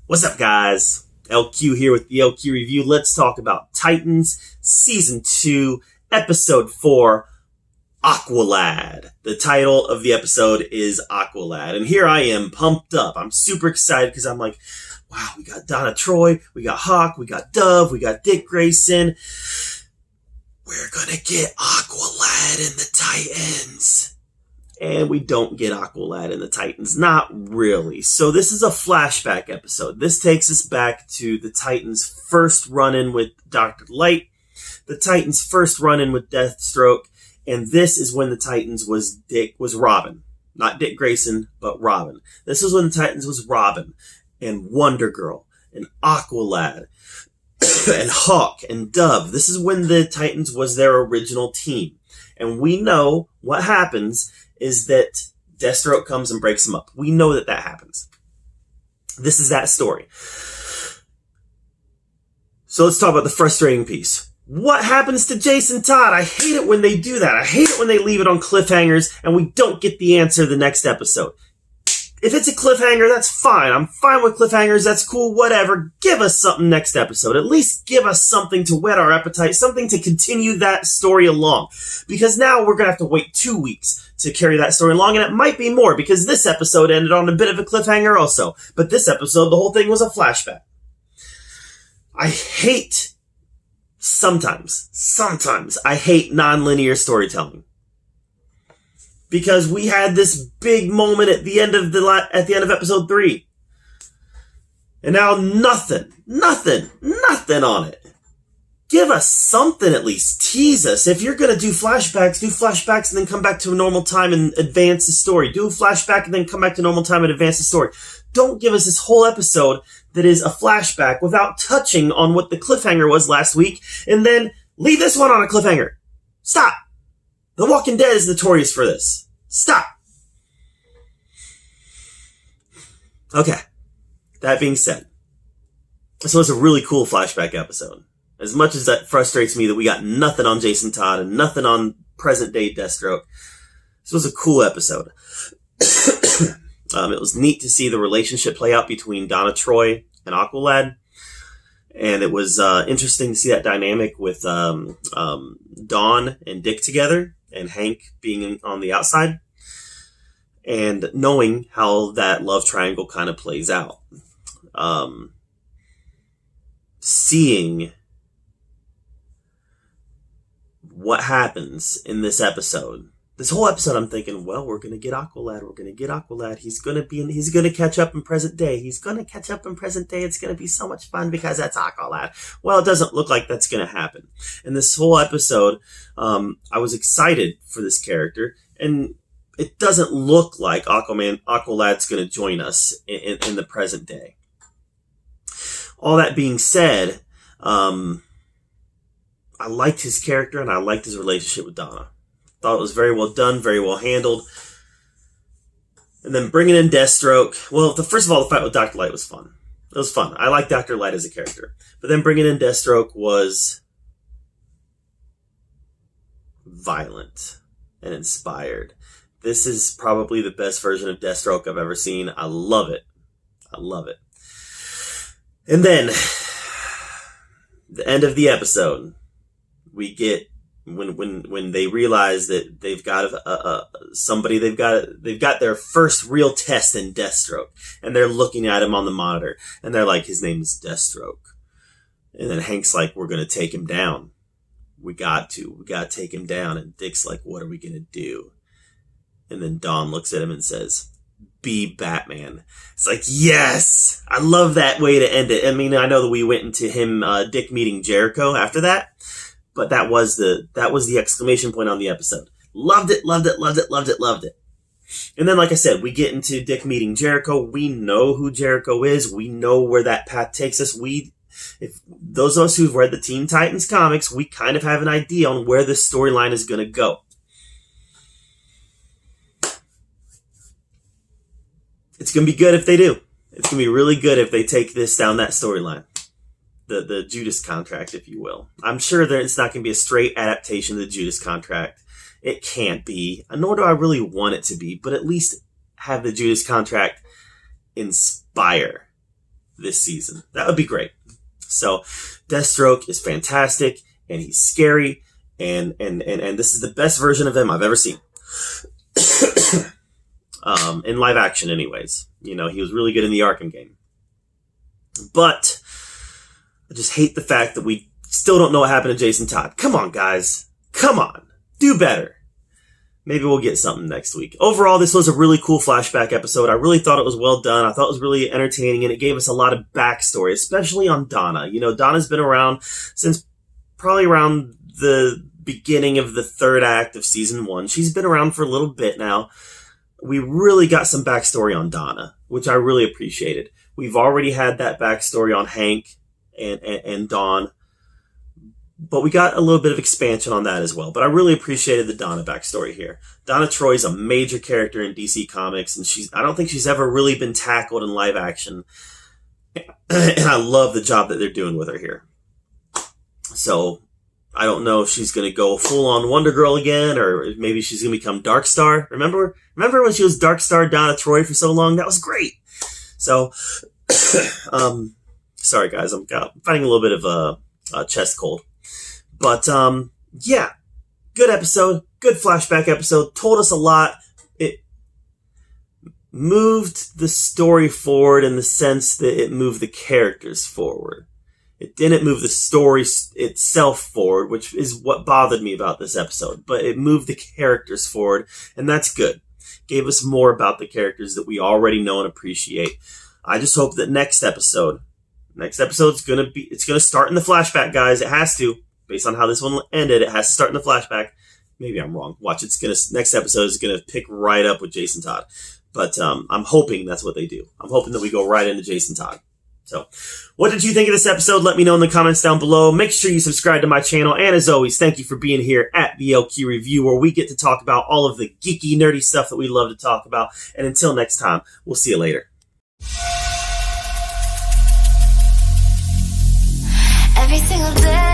What's up, guys? LQ here with the LQ Review. Let's talk about Titans Season 2, Episode 4, Aqualad. The title of the episode is Aqualad. And here I am, pumped up. I'm super excited because I'm like, wow, we got Donna Troy, we got Hawk, we got Dove, we got Dick Grayson. We're gonna get Aqualad in the Titans. And we don't get Aqualad in the Titans. Not really. So this is a flashback episode. This takes us back to the Titans' first run-in with Dr. Light, the Titans' first run-in with Deathstroke, and this is when the Titans was Robin. Not Dick Grayson, but Robin. This was when the Titans was Robin, and Wonder Girl, and Aqualad, and Hawk, and Dove. This is when the Titans was their original team. And we know what happens is that Deathstroke comes and breaks them up. We know that happens. This is that story. So let's talk about the frustrating piece. What happens to Jason Todd? I hate it when they do that. I hate it when they leave it on cliffhangers and we don't get the answer the next episode. If it's a cliffhanger, that's fine. I'm fine with cliffhangers. That's cool. Whatever. Give us something next episode. At least give us something to whet our appetite, something to continue that story along. Because now we're going to have to wait 2 weeks to carry that story along, and it might be more because this episode ended on a bit of a cliffhanger also. But this episode, the whole thing was a flashback. I hate sometimes I hate non-linear storytelling. Because we had this big moment at the end of episode 3. And now nothing on it. Give us something at least. Tease us. If you're going to do flashbacks and then come back to a normal time and advance the story. Do a flashback and then come back to normal time and advance the story. Don't give us this whole episode that is a flashback without touching on what the cliffhanger was last week. And then leave this one on a cliffhanger. Stop. The Walking Dead is notorious for this. Stop. Okay. That being said, this was a really cool flashback episode. As much as that frustrates me that we got nothing on Jason Todd and nothing on present day Deathstroke, this was a cool episode. It was neat to see the relationship play out between Donna Troy and Aqualad. And it was interesting to see that dynamic with Dawn and Dick together and Hank being on the outside. And knowing how that love triangle kind of plays out. Seeing what happens in this episode. This whole episode I'm thinking, well, we're going to get Aqualad. He's going to catch up in present day. It's going to be so much fun because that's Aqualad. Well, it doesn't look like that's going to happen. And this whole episode, I was excited for this character, and it doesn't look like Aqualad's going to join us in the present day. All that being said, I liked his character and I liked his relationship with Donna. Thought it was very well done, very well handled. And then bringing in Deathstroke. Well, first of all, the fight with Dr. Light was fun. It was fun. I like Dr. Light as a character. But then bringing in Deathstroke was violent and inspired. This is probably the best version of Deathstroke I've ever seen. I love it. And then, the end of the episode, we get when they realize that they've got they've got their first real test in Deathstroke, and they're looking at him on the monitor, and they're like, his name is Deathstroke. And then Hank's like, we're gonna take him down. We gotta take him down. And Dick's like, what are we gonna do? And then Dawn looks at him and says, be Batman. It's like, yes! I love that way to end it. I mean, I know that we went into Dick meeting Jericho after that, but that was the exclamation point on the episode. Loved it. And then, like I said, we get into Dick meeting Jericho. We know who Jericho is. We know where that path takes us. If those of us who've read the Teen Titans comics, we kind of have an idea on where this storyline is going to go. It's going to be good if they do. It's going to be really good if they take this down that storyline. The Judas Contract, if you will. I'm sure that it's not going to be a straight adaptation of the Judas Contract. It can't be, nor do I really want it to be, but at least have the Judas Contract inspire this season. That would be great. So Deathstroke is fantastic, and he's scary, and this is the best version of him I've ever seen. In live action anyways. You know, he was really good in the Arkham game. But I just hate the fact that we still don't know what happened to Jason Todd. Come on, guys. Come on. Do better. Maybe we'll get something next week. Overall, this was a really cool flashback episode. I really thought it was well done. I thought it was really entertaining, and it gave us a lot of backstory, especially on Donna. You know, Donna's been around since probably around the beginning of the third act of season 1. She's been around for a little bit now. We really got some backstory on Donna, which I really appreciated. We've already had that backstory on Hank and Dawn, but we got a little bit of expansion on that as well. But I really appreciated the Donna backstory here. Donna Troy's a major character in DC Comics, and I don't think she's ever really been tackled in live action. And I love the job that they're doing with her here. So I don't know if she's going to go full on Wonder Girl again, or maybe she's going to become Darkstar. Remember when she was Darkstar Donna Troy for so long? That was great. So, sorry guys, I'm fighting a little bit of a chest cold. But, yeah, good episode, good flashback episode, told us a lot. It moved the story forward in the sense that it moved the characters forward. It didn't move the story itself forward, which is what bothered me about this episode, but it moved the characters forward, and that's good. Gave us more about the characters that we already know and appreciate. I just hope that next episode's it's gonna start in the flashback, guys. It has to. Based on how this one ended, it has to start in the flashback. Maybe I'm wrong. Watch, next episode is gonna pick right up with Jason Todd. But I'm hoping that's what they do. I'm hoping that we go right into Jason Todd. So, what did you think of this episode? Let me know in the comments down below. Make sure you subscribe to my channel. And as always, thank you for being here at BLQ Review, where we get to talk about all of the geeky, nerdy stuff that we love to talk about. And until next time, we'll see you later. Every single day